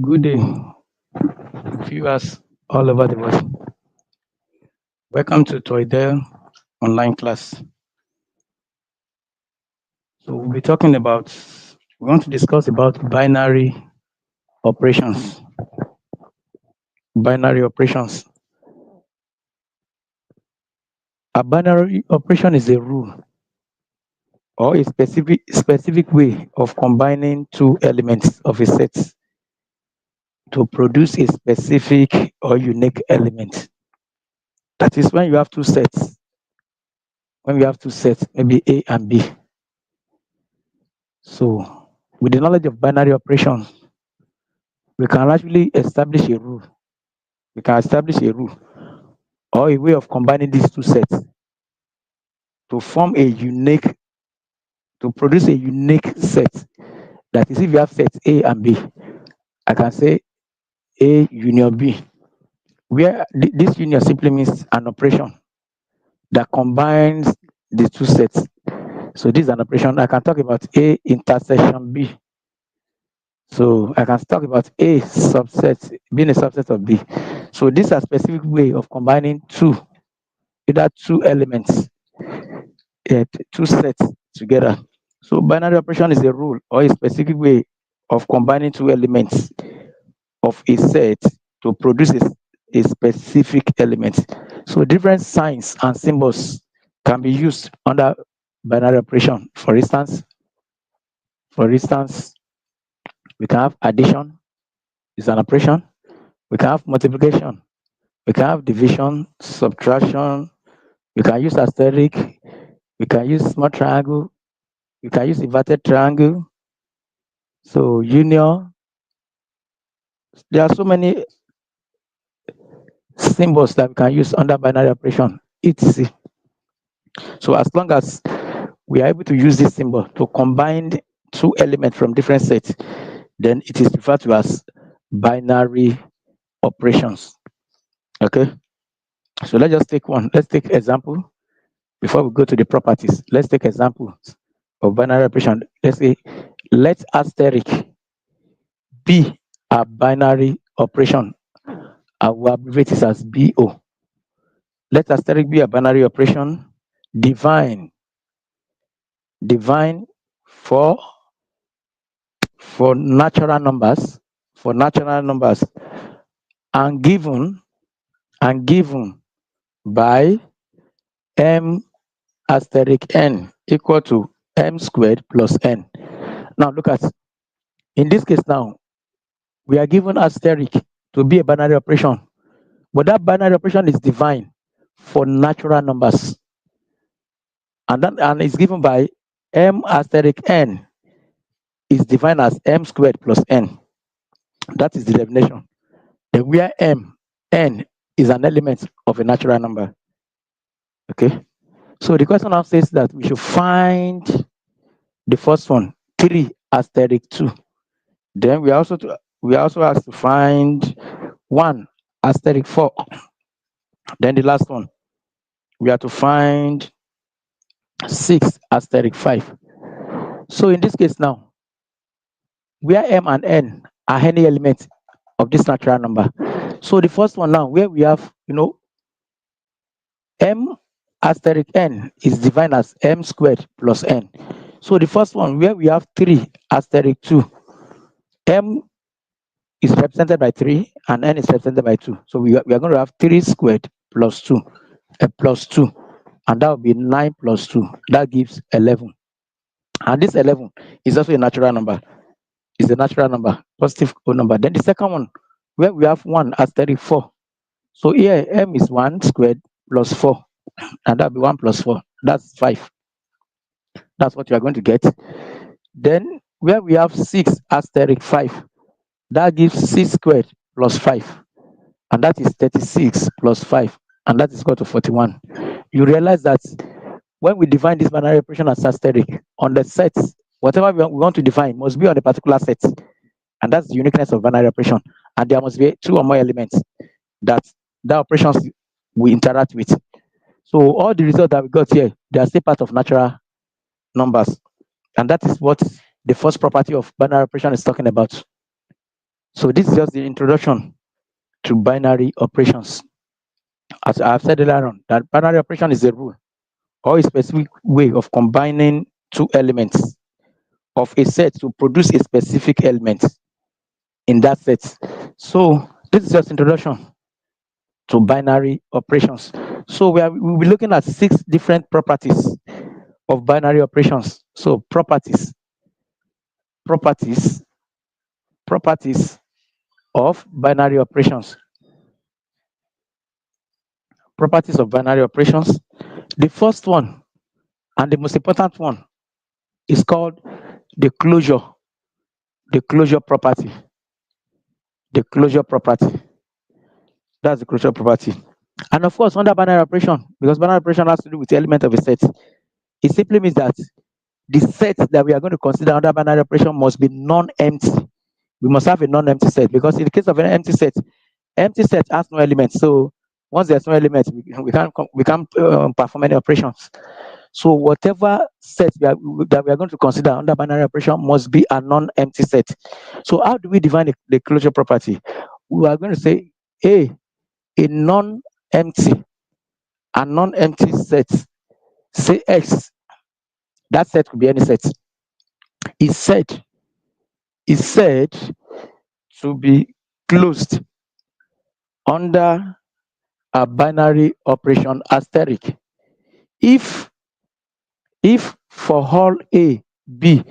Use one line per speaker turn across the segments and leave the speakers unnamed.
Good day, viewers all over the world. Welcome to Toydale online class. So we'll be talking about, we want to discuss about binary operations. Binary operations. A binary operation is a rule or a specific way of combining two elements of a set to produce a specific or unique element. That is when you have two sets, maybe A and B. So with the knowledge of binary operations, we can actually establish a rule. We can establish a rule or a way of combining these two sets to form a unique, to produce a unique set. That is, if you have sets A and B, I can say A union B, where this union simply means an operation that combines the two sets. So this is an operation. I can talk about A intersection B. So I can talk about A subset being a subset of B. So this is a specific way of combining either two elements, two sets together. So binary operation is a rule or a specific way of combining two elements of a set to produce a specific element. So different signs and symbols can be used under binary operation. For instance, we can have addition is an operation. We can have multiplication. We can have division, subtraction. We can use asterisk. We can use small triangle. We can use inverted triangle. So union. There are so many symbols that we can use under binary operation, etc. So as long as we are able to use this symbol to combine two elements from different sets, then it is referred to as binary operations. Okay. So let's just take one. Let's take example before we go to the properties. Let's take examples of binary operation. Let's say let asterisk be a binary operation. I will abbreviate it as BO. Let asterisk be a binary operation. Divine for natural numbers, and given by m asterisk n equal to m squared plus n. Now look at, in this case now, we are given asterisk to be a binary operation, but that binary operation is divine for natural numbers, and it's given by m asterisk n is defined as m squared plus n. That is the definition. Then where n is an element of a natural number. Okay. So the question now says that we should find the first one, 3 asterisk 2. Then we also asked to find 1 asterisk 4. Then the last one, we have to find 6 asterisk 5. So in this case now, where m and n are any element of this natural number. So the first one now, where we have, m asterisk n is defined as m squared plus n. So the first one, where we have 3 asterisk 2, m is represented by 3 and n is represented by 2. So we are going to have 3 squared plus 2, and that will be 9 plus 2. That gives 11. And this 11 is also a natural number. It's a natural number, positive whole number. Then the second one, where we have 1 asterisk 4. So here m is 1 squared plus 4, and that'll be 1 plus 4. That's 5. That's what you are going to get. Then where we have 6 asterisk 5, that gives 6 squared plus 5, and that is 36 plus 5, and that is equal to 41. You realize that when we define this binary operation as asterisk on the sets, whatever we want to define must be on a particular set, and that's the uniqueness of binary operation. And there must be 2 or more elements that operations we interact with. So all the results that we got here, they are still part of natural numbers, and that is what the first property of binary operation is talking about. So this is just the introduction to binary operations. As I've said earlier on, that binary operation is a rule or a specific way of combining two elements of a set to produce a specific element in that set. So this is just introduction to binary operations. So we'll be looking at 6 different properties of binary operations. So properties, properties of binary operations. Properties of binary operations. The first one and the most important one is called the closure, the closure property. The closure property. That's the closure property. And of course, under binary operation, because binary operation has to do with the element of a set, it simply means that the set that we are going to consider under binary operation must be non-empty. We must have a non-empty set, because in the case of an empty set has no elements. So once there's no elements, we can't perform any operations. So whatever set that we are going to consider under binary operation must be a non-empty set. So how do we define the closure property? We are going to say a non-empty set, say X, that set could be any set, is said is said to be closed under a binary operation asterisk if for all A B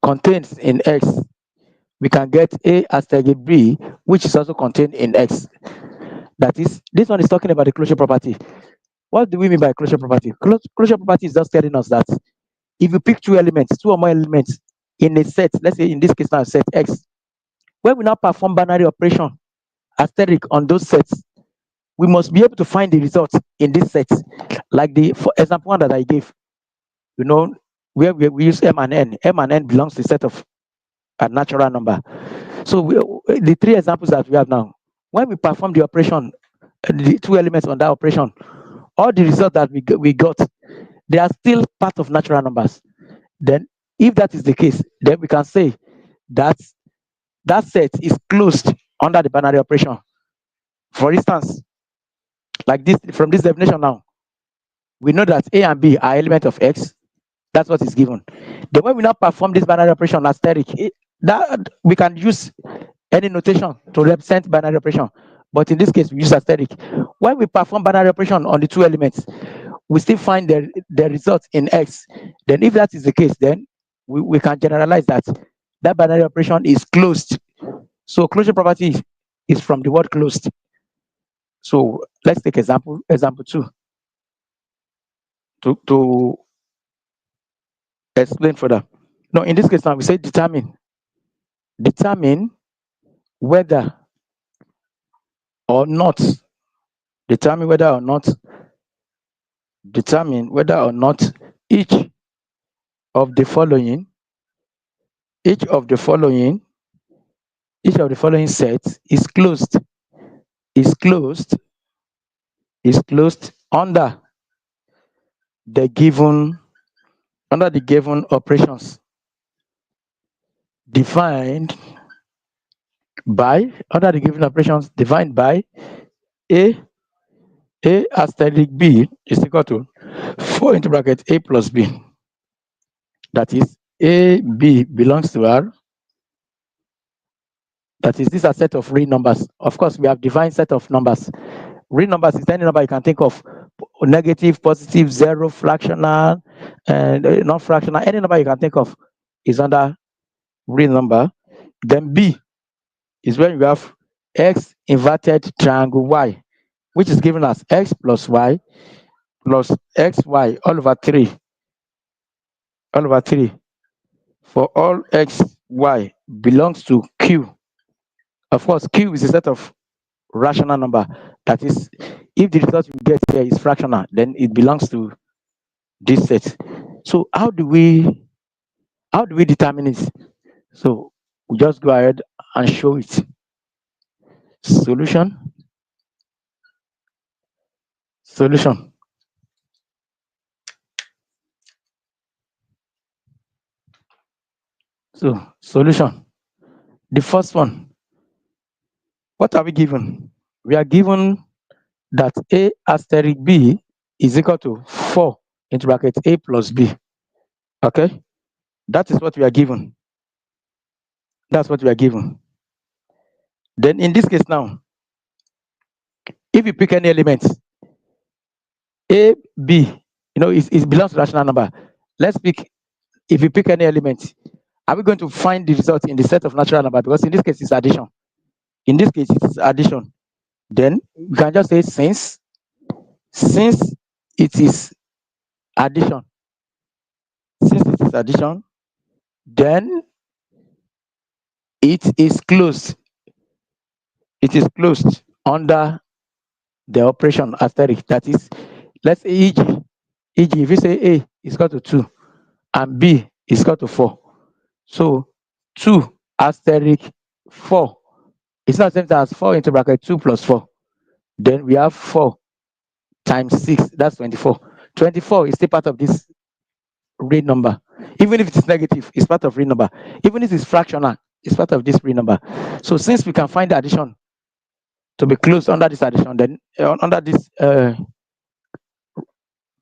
contains in X, we can get A asterisk B, which is also contained in X. That is, this one is talking about the closure property. What do we mean by closure property? Closure property is just telling us that if you pick two or more elements in a set, let's say in this case now set X, when we now perform binary operation asterisk on those sets, we must be able to find the result in this set. Like the for example one that I gave, you know, where we use M and N. M and N belongs to a set of a natural number. So the 3 examples that we have now, when we perform the operation, the 2 elements on that operation, all the results that we got, they are still part of natural numbers. Then if that is the case, then we can say that that set is closed under the binary operation. For instance, like this, from this definition now, we know that A and B are elements of X. That's what is given. Then when we now perform this binary operation asterisk, that we can use any notation to represent binary operation. But in this case, we use asterisk. When we perform binary operation on the 2 elements, we still find the result in X. Then if that is the case, then we can generalize that that binary operation is closed. So closure property is from the word closed. So let's take example 2 to explain further. Now in this case now we say determine whether or not determine whether or not each of the following sets is closed under the given operations defined by a asterisk b is equal to 4 into bracket a plus b. That is, a b belongs to R. That is, these are set of real numbers. Of course, we have defined set of numbers. Real numbers is any number you can think of: negative, positive, zero, fractional, and non fractional. Any number you can think of is under real number. Then B is when you have x inverted triangle y, which is given as x plus y plus xy all over 3 for all x y belongs to Q. Of course, Q is a set of rational number. That is, if the result you get here is fractional, then it belongs to this set. So how do we determine it? So we just go ahead and show it. Solution. So solution. the first one, what are we given? We are given that A asterisk B is equal to 4 into bracket A plus B. Okay, that is what we are given. That's what we are given. Then in this case now, if you pick any element, A, B, it belongs to rational number. Let's pick, if you pick any element, are we going to find the result in the set of natural number? Because in this case, it's addition. In this case, it's addition. Then we can just say since it is addition, then it is closed. It is closed under the operation asterisk. That is, let's say e.g., if you say A is equal to 2 and B is equal to 4, so 2 asterisk 4, it's not the same thing as 4 into bracket 2 plus 4. Then we have 4 times 6, that's 24. 24 is still part of this real number. Even if it is negative, it's part of real number. Even if it's fractional, it's part of this real number. So since we can find the addition to be closed under this addition, then under this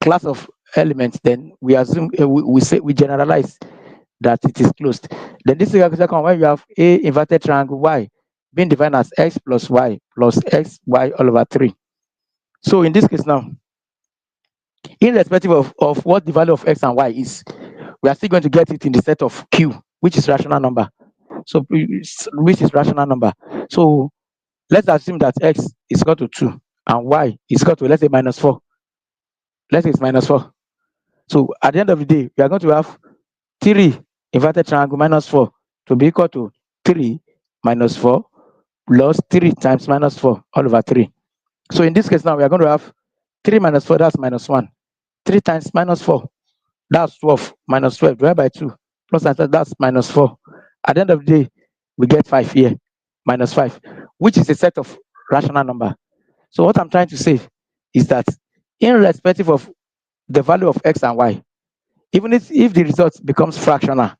class of elements, then we assume we generalize that it is closed. Then this is the second one, where you have A inverted triangle Y being defined as x plus y all over 3. So in this case now, irrespective of what the value of x and y is, we are still going to get it in the set of Q, which is rational number. So which is rational number. So let's assume that x is equal to 2 and y is equal to, let's say, minus 4. Let's say it's minus 4. So at the end of the day, we are going to have 3 inverted triangle minus 4 to be equal to 3 minus 4 plus 3 times minus 4 all over 3. So in this case now, we are going to have 3 minus 4, that's minus 1. 3 times minus 4, that's 12, minus 12 divided by 2, plus that's minus 4. At the end of the day, we get 5 here, minus 5, which is a set of rational number. So what I'm trying to say is that irrespective of the value of x and y, even if the result becomes fractional,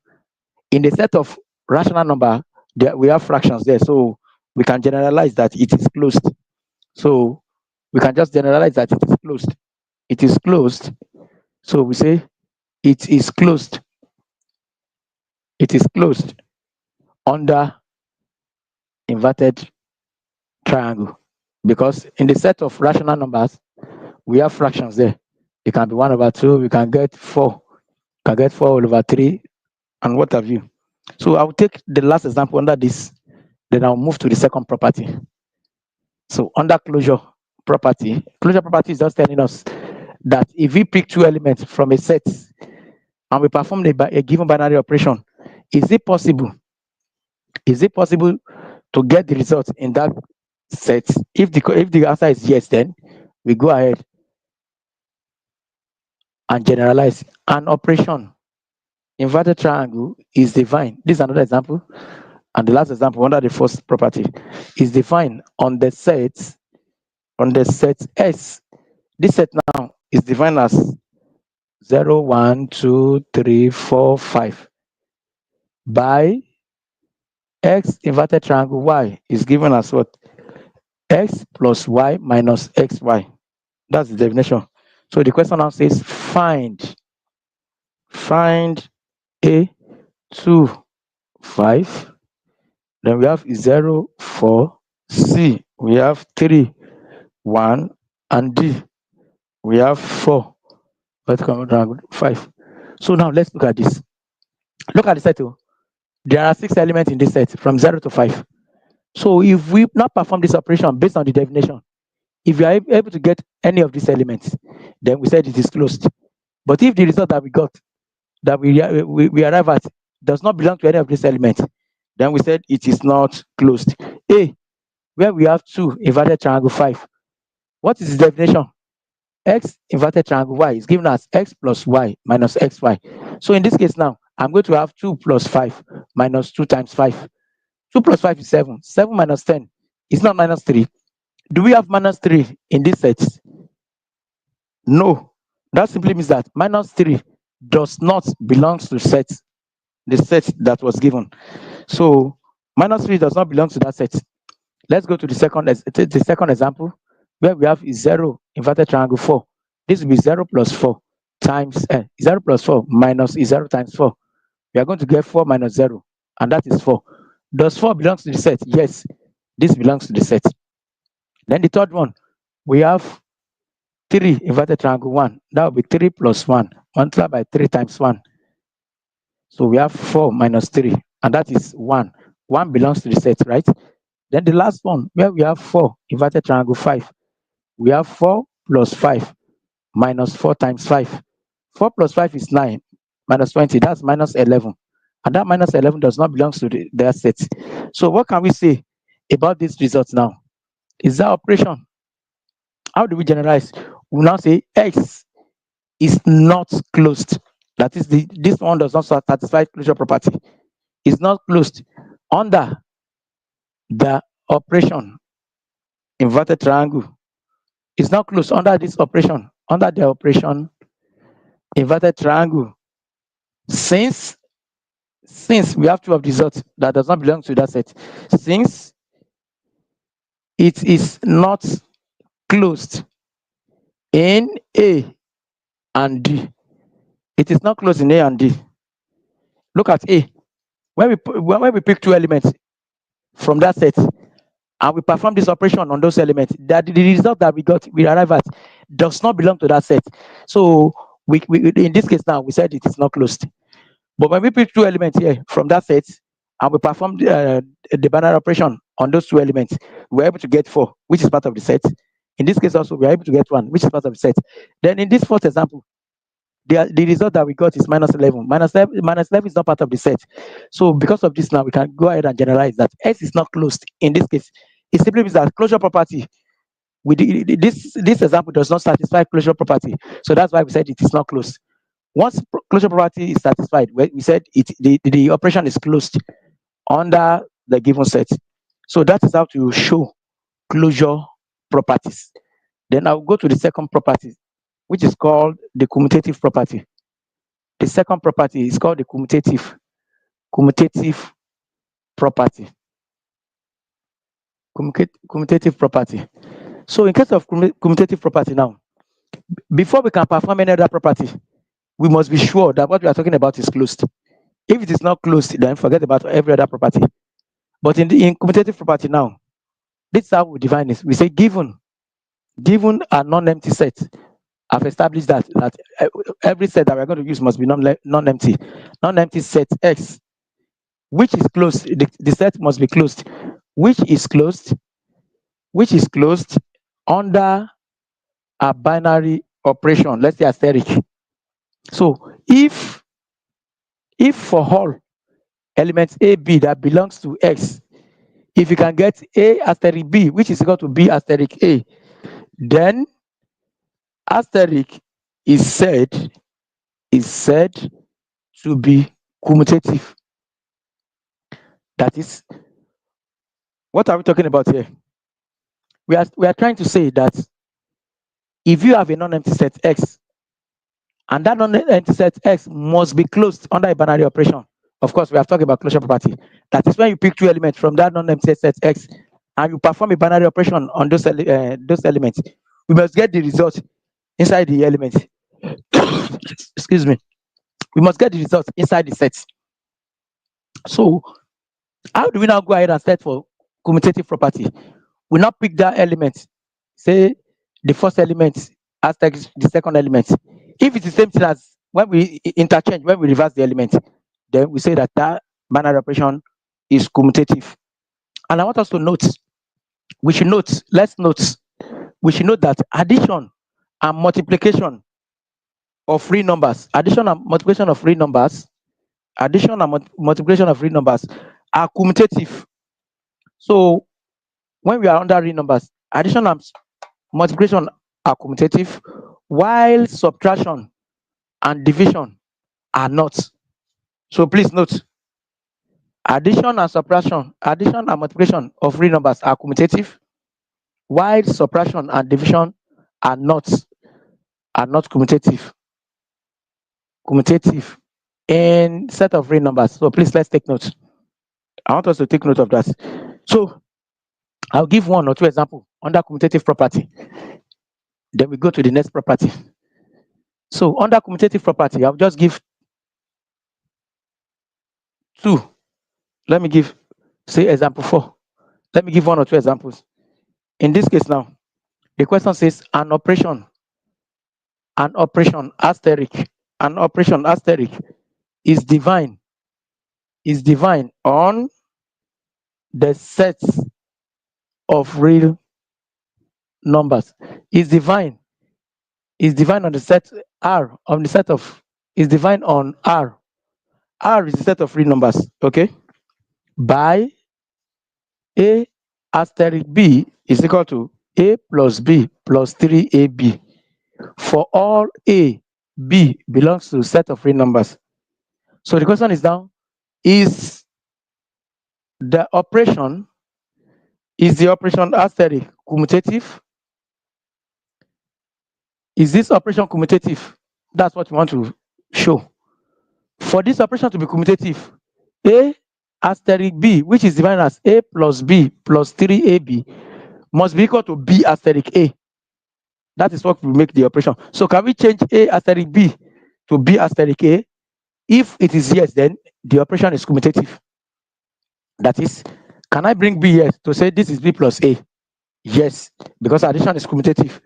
in the set of rational number, we have fractions there, so we can generalize that it is closed. So we can just generalize that it is closed. It is closed. So we say it is closed. It is closed under inverted triangle, because in the set of rational numbers, we have fractions there. It can be 1 over 2, we can get 4, can get 4 all over 3, and what have you. So I'll take the last example under this, then I'll move to the second property. So under closure property is just telling us that if we pick 2 elements from a set and we perform a given binary operation, is it possible to get the result in that set? If the answer is yes, then we go ahead and generalize an operation. Inverted triangle is defined. This is another example, and the last example under the first property is defined on the set S. This set now is defined as 0, 1, 2, 3, 4, 5 by x inverted triangle y is given as what? X plus y minus xy. That's the definition. So the question now says find A 2, 5. Then we have 0, 4. C, we have 3, 1. And D, we have 4. Vertical triangle 5. So now let's look at this. Look at the set. There are 6 elements in this set from 0 to 5. So if we now perform this operation based on the definition, if we are able to get any of these elements, then we said it is closed. But if the result that we got, that we arrive at, does not belong to any of these elements, then we said it is not closed. A, where we have 2 inverted triangle 5. What is the definition? X inverted triangle y is given as x plus y minus xy. So in this case now, I'm going to have 2 plus 5 minus 2 times 5. 2 plus 5 is 7. 7 minus 10 is not minus 3. Do we have minus 3 in this set? No. That simply means that minus 3 does not belong to the set that was given. So Minus 3 does not belong to that set. Let's go to the second example where we have 0 inverted triangle 4. This will be 0 plus 4 times 0 plus 4 minus 0 times 4. We are going to get 4 minus 0, and that is 4. Does 4 belongs to the set? Yes, this belongs to the set. Then the third one, we have 3 inverted triangle 1. That will be 3 plus 1 multiplied by 3 times 1. So we have 4 minus 3, and that is 1. 1 belongs to the set, right? Then the last one, where we have 4 inverted triangle 5. We have 4 plus 5 minus 4 times 5. 4 plus 5 is 9 minus 20. That's minus 11. And that minus 11 does not belong to their set. So what can we say about this result now? Is that operation? How do we generalize? We now say X is not closed. That is, this one does not satisfy closure property. It's not closed under the operation inverted triangle. It's not closed under this operation, under the operation inverted triangle. Since we have 2 of the results that does not belong to that set, since it is not closed in A and D. It is not closed in A and D. Look at A. When we pick 2 elements from that set and we perform this operation on those elements, that the result that we arrive at does not belong to that set. So we in this case now we said it is not closed. But when we pick 2 elements here from that set and we perform the binary operation on those 2 elements, we're able to get 4, which is part of the set. In this case also, we are able to get 1, which is part of the set. Then in this fourth example, the result that we got is minus 11. Minus 11 is not part of the set. So because of this now, we can go ahead and generalize that S is not closed. In this case, it simply means that closure property, this example does not satisfy closure property. So that's why we said it is not closed. Once closure property is satisfied, we said the operation is closed under the given set. So that is how to show closure properties. Then I'll go to the second property, which is called the commutative property. The second property is called the commutative property. Commutative property. So in case of commutative property now, before we can perform any other property, we must be sure that what we are talking about is closed. If it is not closed, then forget about every other property. But in commutative property now, this is how we define this. We say given a non-empty set, I've established that every set that we're going to use must be non-empty. Non-empty set X, which is closed, the set must be closed, which is closed under a binary operation, let's say asterisk. So if for all elements A, B that belongs to X, if you can get A asterisk B, which is equal to B asterisk A, then asterisk is said to be commutative. That is, what are we talking about here? We are trying to say that if you have a non-empty set X, and that non-empty set X must be closed under a binary operation. Of course, we have talked about closure property. That is when you pick 2 elements from that non-empty set X and you perform a binary operation on those elements. We must get the result inside the element. Excuse me. We must get the result inside the set. So how do we now go ahead and set for commutative property? We now pick that element, say the first element as the second element. If it's the same thing as when we interchange, when we reverse the element, then we say that binary operation is commutative. And I want us to note, we should note that addition and multiplication of real numbers, multiplication of real numbers are commutative. So when we are under real numbers, addition and multiplication are commutative, while subtraction and division are not. So please note, addition and multiplication of real numbers are commutative, while subtraction and division are not commutative in set of real numbers. So please let's take note. I want us to take note of that. So I'll give one or two examples under commutative property. Then we go to the next property. So under commutative property, I'll just give two. Let me give, say, example 4. Let me give one or two examples. In this case now, the question says an operation asterisk is divine on the set of real numbers. Is divine on the set R on the set of is divine on R. R is the set of real numbers, okay? By A asterisk B is equal to A plus B plus 3AB for all A, B belongs to set of real numbers. So the question is now, is the operation asterisk commutative? Is this operation commutative? That's what we want to show. For this operation to be commutative, A asterisk B, which is defined as A plus B plus 3AB, must be equal to B asterisk A. That is what will make the operation. So can we change A asterisk B to B asterisk A? If it is yes, then the operation is commutative. That is, can I bring B here to say this is B plus A? Yes, because addition is commutative.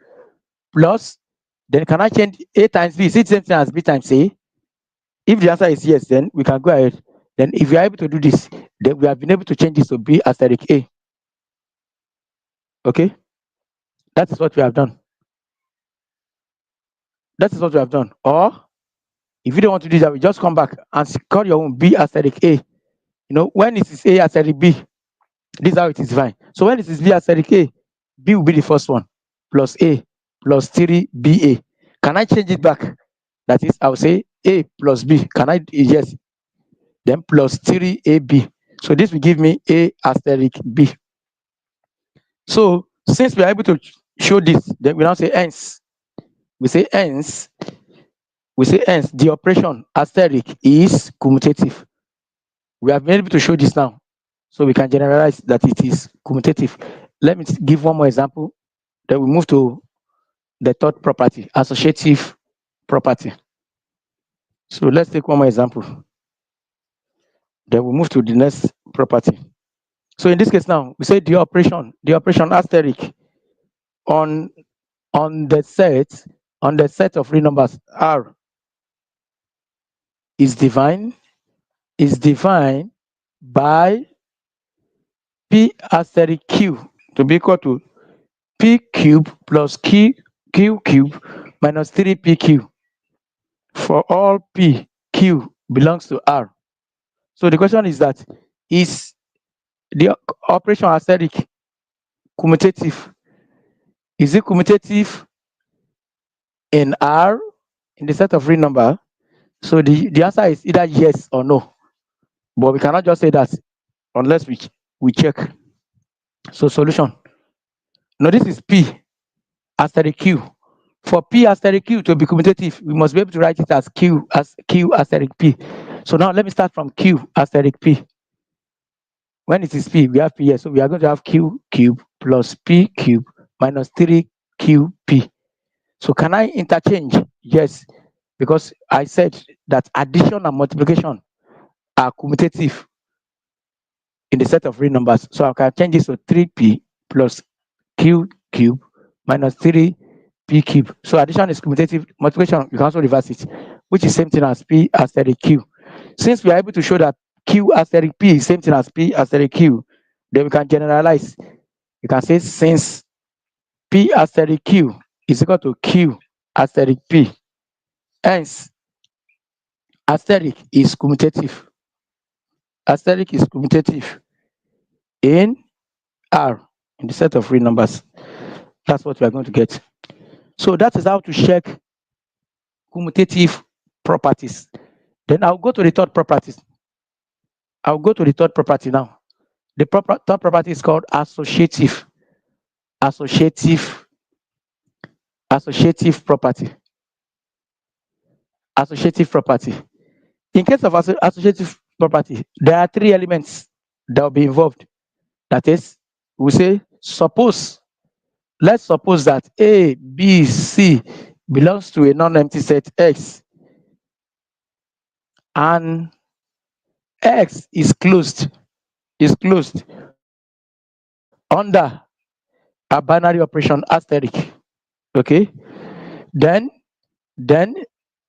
Plus, then can I change A times B? Is it the same thing as B times A? If the answer is yes, then we can go ahead. Then if we are able to do this, then we have been able to change this to B asterisk A. Okay? That is what we have done. That is what we have done. Or if you don't want to do that, we just come back and call your own B asterisk A. When it is A asterisk B, this is how it is defined. So when it is B asterisk A, B will be the first one, plus A plus 3BA. Can I change it back? That is, I will say A plus B. Can I? Yes. Then plus 3AB. So this will give me A asterisk B. So since we are able to show this, then we now say hence. We say hence the operation asterisk is commutative. We have been able to show this now. So we can generalize that it is commutative. Let me give one more example. Then we move to the third property, associative property. So let's take one more example. Then we move to the next property. So in this case now, we say the operation asterisk on the set of real numbers R is defined by P asterisk Q to be equal to P cube plus Q cube minus 3PQ for all P Q belongs to R. So the question is that, is the operation asterisk commutative? Is it commutative in R in the set of real number? So the answer is either yes or no. But we cannot just say that unless we check. So solution. Now this is P asterisk Q. For P asterisk Q to be commutative, we must be able to write it as Q asterisk P. So now let me start from Q asterisk P. When it is P, we have P here. So we are going to have Q cube plus P cube minus 3QP. So can I interchange? Yes, because I said that addition and multiplication are commutative in the set of real numbers. So I can change this to 3P plus Q cube minus 3P cube. So addition is commutative, multiplication, you can also reverse it, which is same thing as P asterisk Q. Since we are able to show that Q asterisk P is same thing as P asterisk Q, then we can generalize. You can say since P asterisk Q is equal to Q asterisk P, hence asterisk is commutative. Asterisk is commutative in R in the set of real numbers. That's what we are going to get. So that is how to check commutative properties. Then I'll go to the third property. I'll go to the third property now. The third property is called associative property. Associative property. In case of associative property, there are three elements that will be involved. That is, we say, let's suppose that A, B, C belongs to a non-empty set X, and X is closed under a binary operation asterisk. Okay, then then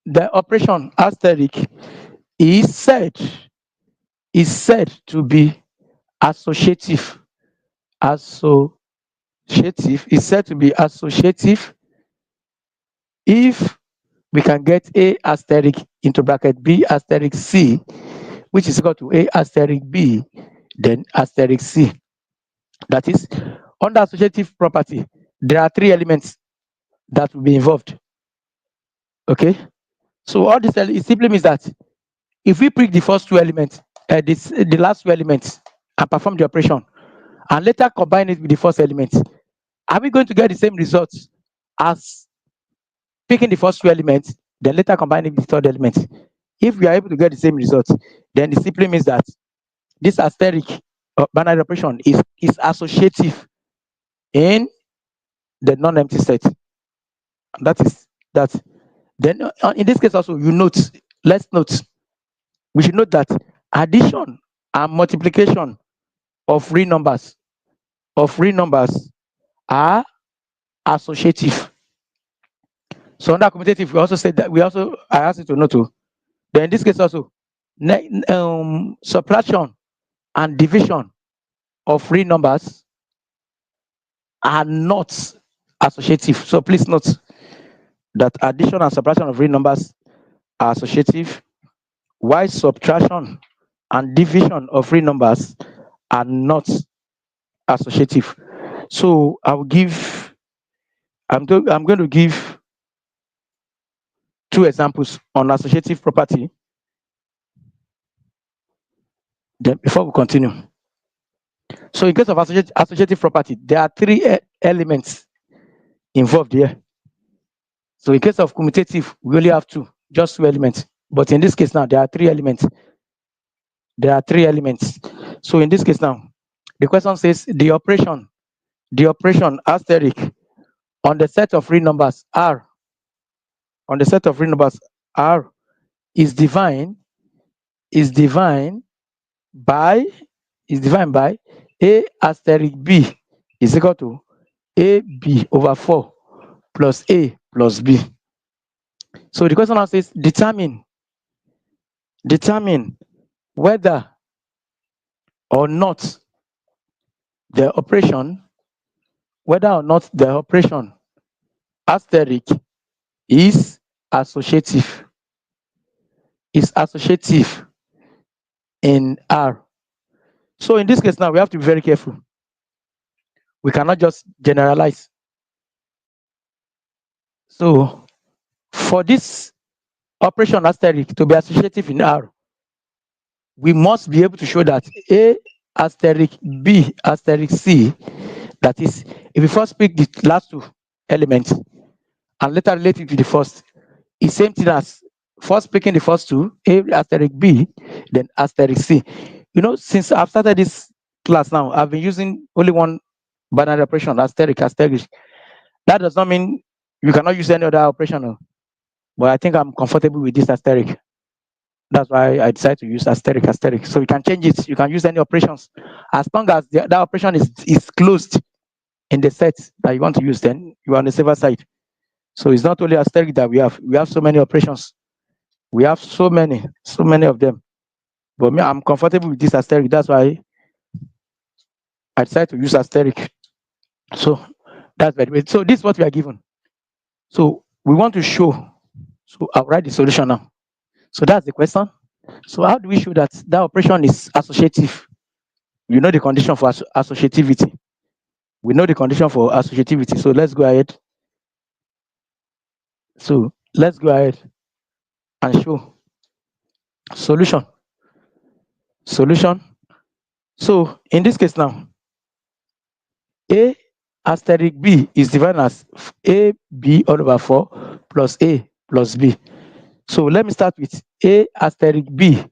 the operation asterisk is said to be associative. Associative is said to be associative if we can get A asterisk into bracket B asterisk C, which is equal to A asterisk B, then asterisk C. That is, under associative property, there are three elements that will be involved. Okay, so all this it simply means that if we pick the first two elements, the last two elements, and perform the operation, and later combine it with the first element, are we going to get the same results as picking the first two elements, then later combine it with the third element? If we are able to get the same results, then it simply means that this asterisk binary operation is associative in the non-empty set. That is that. Then in this case also, let's note, we should note that addition and multiplication of real numbers are associative. So under commutative, we also said that I asked you to note too. Then in this case also, subtraction and division of real numbers are not associative. So please note that addition and subtraction of real numbers are associative, while subtraction and division of real numbers are not associative. So I'm going to give two examples on associative property. Then before we continue, so in case of associative property, there are three elements involved here. So in case of commutative, we only have just two elements. But in this case now, there are three elements. So in this case now, the question says the operation asterisk on the set of real numbers R is defined by A asterisk B is equal to AB over 4 plus A plus B. So the question now says determine whether or not the operation asterisk is associative in R. So in this case now, we have to be very careful. We cannot just generalize. So for this operation asterisk to be associative in R, we must be able to show that A asterisk B asterisk C, that is, if we first pick the last two elements and later relate it to the first, is same thing as first picking the first two, A asterisk B, then asterisk C. Since I've started this class now, I've been using only one binary operation, asterisk. That does not mean you cannot use any other operation, but I think I'm comfortable with this asterisk. That's why I decided to use asterisk. So you can change it. You can use any operations as long as that operation is closed in the set that you want to use. Then you are on the safer side. So it's not only asterisk that we have. We have so many operations. We have so many of them. But me, I'm comfortable with this asterisk. That's why I decided to use asterisk. So that's very good. So this is what we are given. So we want to show. So I'll write the solution now. So that's the question. So how do we show that operation is associative? You know the condition for associativity. We know the condition for associativity. So let's go ahead. And show solution. So in this case now, A asterisk B is defined as AB all over 4 plus A plus B. So let me start with A asterisk B,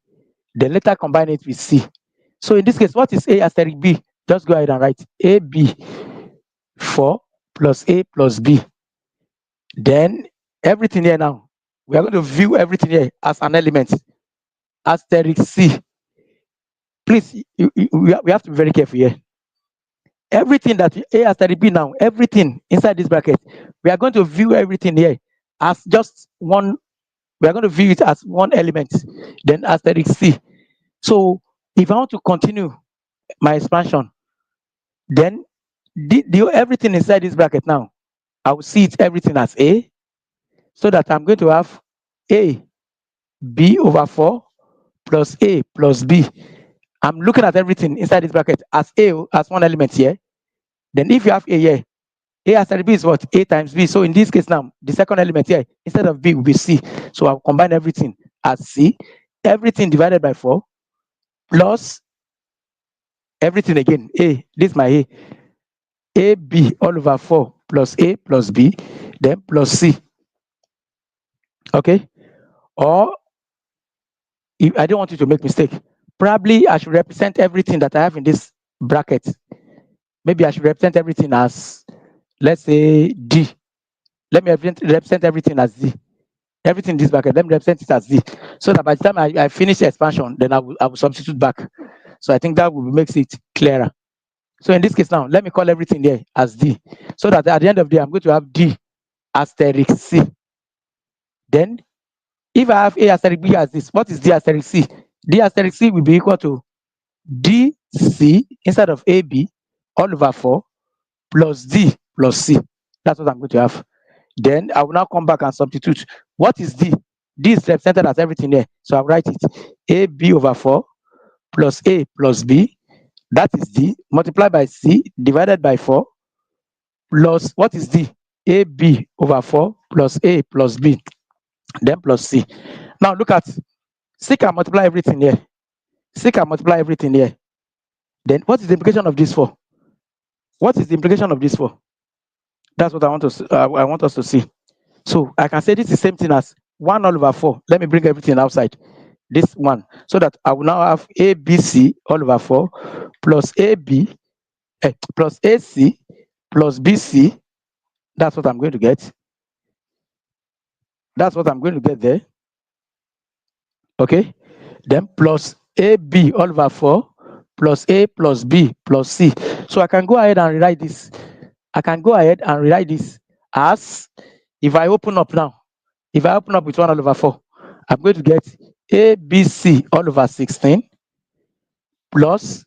then later combine it with C. So in this case, what is A asterisk B? Just go ahead and write AB 4 plus A plus B. Then everything here now, we are going to view everything here as an element. Asterisk C. Please, we have to be very careful here. Everything that A asterisk B now, everything inside this bracket, we are going to view everything here as just one. We are going to view it as one element. Then asterisk C. So if I want to continue my expansion, then everything inside this bracket now, I will see it everything as A, so that I'm going to have A B over 4 plus A plus B. I'm looking at everything inside this bracket as A, as one element here. Then if you have A here, A asterisk B is what? A times B. So in this case now, the second element here, instead of B will be C. So I'll combine everything as C, everything divided by 4, plus everything again, A, this is my A. AB all over 4 plus A plus B, then plus C. Okay? Or if I don't want you to make mistake, probably I should represent everything that I have in this bracket. Maybe I should represent everything as, let's say, D. Let me represent everything as D. Everything in this bracket, let me represent it as D. So that by the time I finish the expansion, then I will substitute back. So I think that will makes it clearer. So in this case now, let me call everything there as D. So that at the end of the day, I'm going to have D asterisk C. Then if I have A asterisk B as this, what is D asterisk C? D asterisk C will be equal to DC instead of AB all over 4 plus D plus C. That's what I'm going to have. Then I will now come back and substitute. What is D? D is represented as everything there. So I'll write it AB over 4 plus A plus B. That is D multiplied by C divided by 4 plus what is D? AB over 4 plus A plus B. Then plus C. Now look at C can multiply everything here. C can multiply everything here. Then what is the implication of this for? What is the implication of this for? That's what I want us to see. So I can say this is the same thing as 1 all over 4. Let me bring everything outside. This one. So that I will now have ABC all over 4 plus AB plus AC plus BC. That's what I'm going to get. That's what I'm going to get there. Okay. Then plus AB all over 4 plus A plus B plus C. So I can go ahead and rewrite this. I can go ahead and rewrite this as, if I open up now, if I open up with 1 all over 4, I'm going to get ABC all over 16 plus,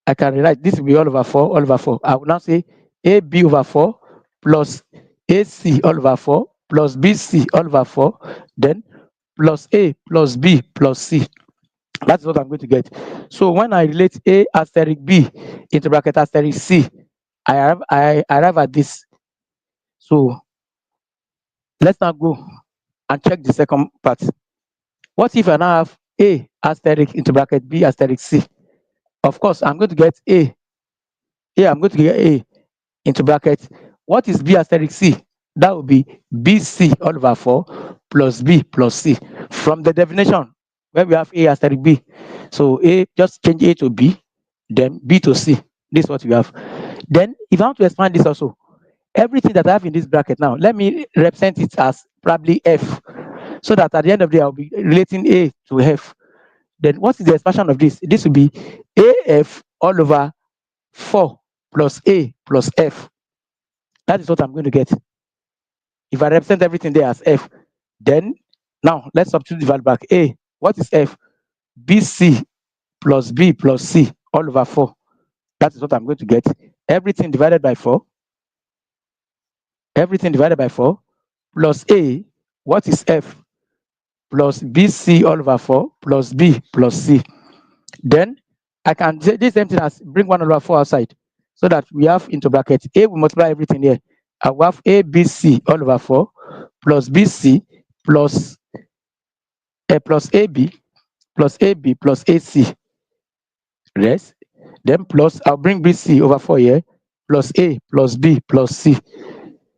I can rewrite this will be all over 4, all over 4. I will now say AB over 4 plus AC all over 4 plus BC all over 4, then plus A plus B plus C. That's what I'm going to get. So when I relate A asterisk B into bracket asterisk C, I arrive at this. So let's now go and check the second part. What if I now have A asterisk into bracket B asterisk C? Of course, I'm going to get A. Here I'm going to get A into bracket. What is B asterisk C? That would be BC all over 4 plus B plus C. From the definition, where we have A asterisk B. So A, just change A to B, then B to C. This is what we have. Then if I want to expand this also, everything that I have in this bracket now, let me represent it as probably F. So that at the end of the day, I'll be relating A to F. Then what is the expansion of this? This will be AF all over 4 plus A plus F. That is what I'm going to get. If I represent everything there as F, then now let's substitute the value back. A, what is F? BC plus B plus C all over 4. That is what I'm going to get. Everything divided by 4. Everything divided by 4 plus A, what is F? Plus BC all over 4 plus B plus C. Then I can say this same thing as bring 1 over 4 outside, so that we have into bracket A will multiply everything here. I will have ABC all over 4 plus BC plus plus AB plus AB plus AC. Yes. Then plus I'll bring BC over 4 here plus A plus B plus C.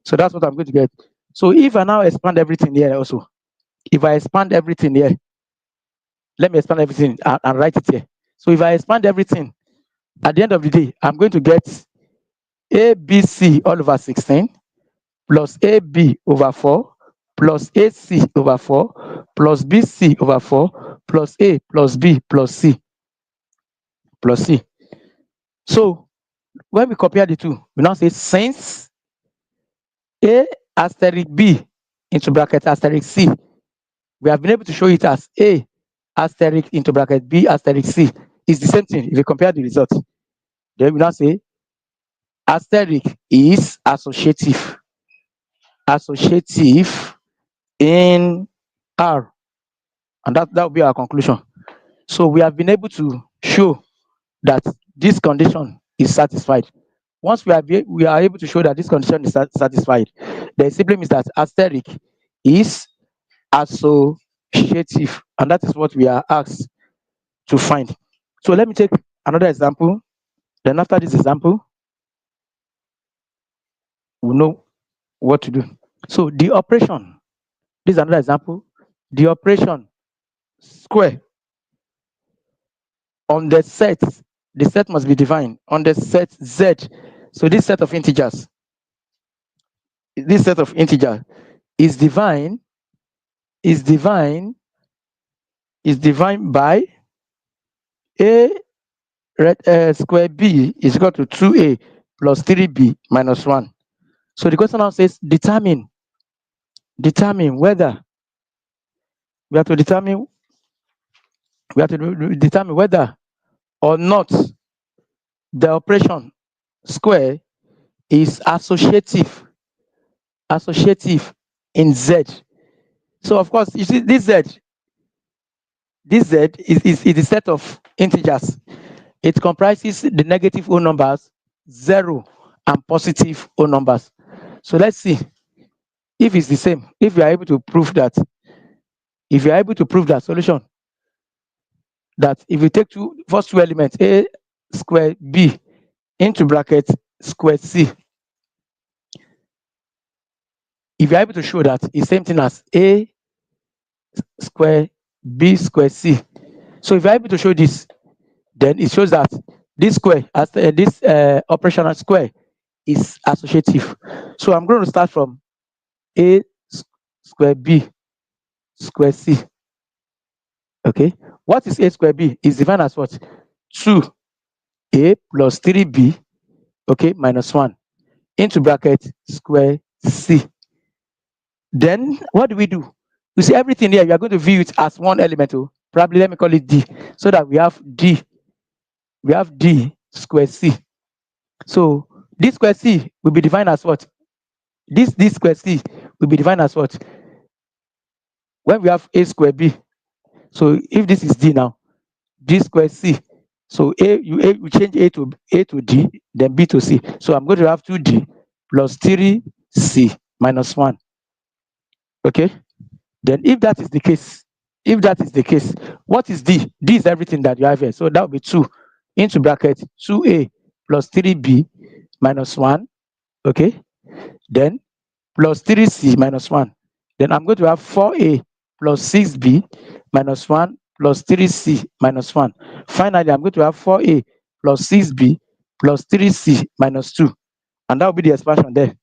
So that's what I'm going to get. So if I now expand everything here also, if I expand everything here, let me expand everything and write it here. So if I expand everything, at the end of the day, I'm going to get ABC all over 16 plus AB over 4 plus AC over 4 plus BC over 4 plus A plus B plus C plus C. So when we compare the two, we now say since A asterisk B into bracket asterisk C, we have been able to show it as A asterisk into bracket B asterisk C is the same thing if you compare the results. Then we now say asterisk is associative in R, and that will be our conclusion. So we have been able to show that this condition is satisfied. Once we are able to show that this condition is satisfied, then it simply means that asterisk is associative, and that is what we are asked to find. So let me take another example. Then after this example, we know what to do. So the operation, this is another example. The operation square on the set must be defined on the set Z. So this set of integers is defined by a square b is equal to 2a plus 3b minus 1. So the question now says determine whether we have to determine whether or not the operation square is associative in Z. So of course, you see this Z is the set of integers. It comprises the negative whole numbers, 0, and positive whole numbers. So let's see if it's the same. If you are able to prove that, solution, that if you take first two elements, a square b into bracket square c, if you're able to show that it's same thing as a square b square c. So if you're able to show this, then it shows that this square, as this operational square, is associative. So I'm going to start from a square b square c. Okay, what is a square b? Is defined as what? 2a plus 3b, okay, minus 1 into bracket square c. Then what do? You see everything here, you are going to view it as one element. Probably let me call it d, so that we have d square c. So this square c will be defined as what? This square c will be defined as what? When we have a square b. So if this is d now, d square c. So you change a to d, then b to c. So I'm going to have 2d plus 3c minus 1. Okay. Then if that is the case, what is d? D is everything that you have here. So that will be 2 into bracket 2a plus 3b minus 1. Okay. Then plus 3c minus 1. Then I'm going to have 4a plus 6b minus 1 plus 3c minus 1. Finally, I'm going to have 4a plus 6b plus 3c minus 2. And that will be the expansion there.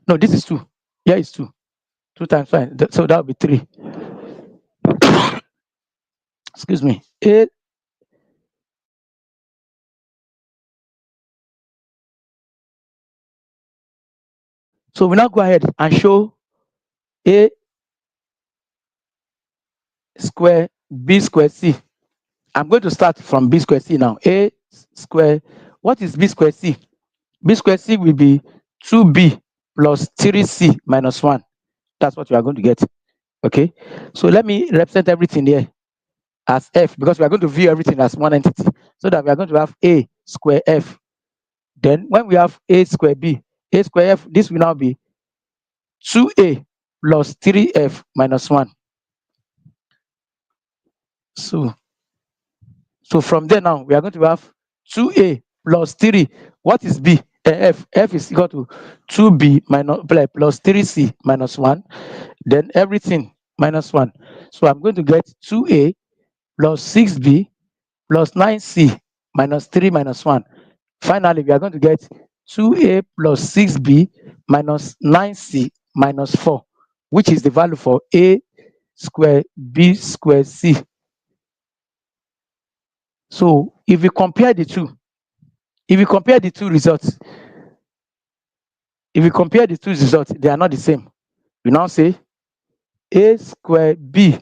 No, this is 2. Here is 2. 2 times 5. So that will be 3. Excuse me. So we now go ahead and show a square b square c. I'm going to start from b square c now. A square, what is b square c? B square c will be 2b plus 3c minus 1. That's what we are going to get. Okay. So let me represent everything here as f, because we are going to view everything as one entity, so that we are going to have a square f. Then when we have a square b, a square f, this will now be 2a plus 3f minus 1. So from there now, we are going to have 2a plus 3. What is b? F. F is equal to 2b minus plus 3c minus 1. Then everything minus 1. So I'm going to get 2a plus 6b plus 9c minus 3 minus 1. Finally, we are going to get 2a plus 6b minus 9c minus 4, which is the value for a square b square c. So if we compare the two, if we compare the two results, they are not the same. We now say a square b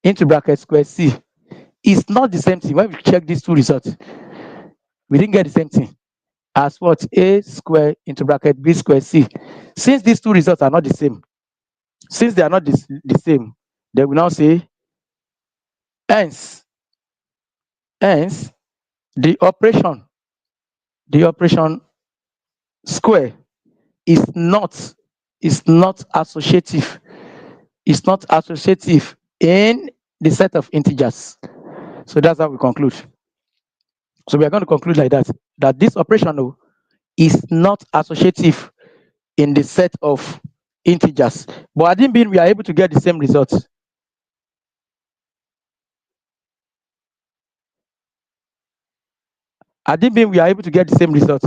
into bracket square c is not the same thing. When we check these two results, we didn't get the same thing as what? A square into bracket b square c. Since these two results are not the same, since they are not the same, then we now say hence, hence the operation square is not associative. It's not associative in the set of integers. So that's how we conclude. So we are going to conclude like that this operation is not associative in the set of integers. But I didn't mean we are able to get the same results. I didn't mean we are able to get the same results.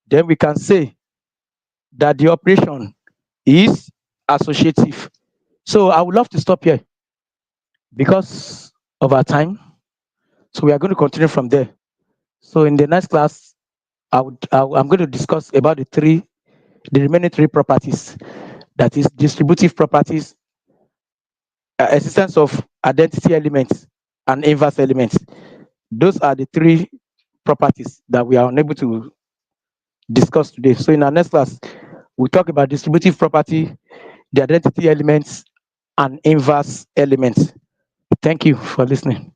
Then we can say that the operation is associative. So I would love to stop here because of our time. So we are going to continue from there. So in the next class, I'm going to discuss about the remaining three properties. That is distributive properties, existence of identity elements, and inverse elements. Those are the three properties that we are unable to discuss today. So in our next class, we'll talk about distributive property, the identity elements, and inverse elements. Thank you for listening.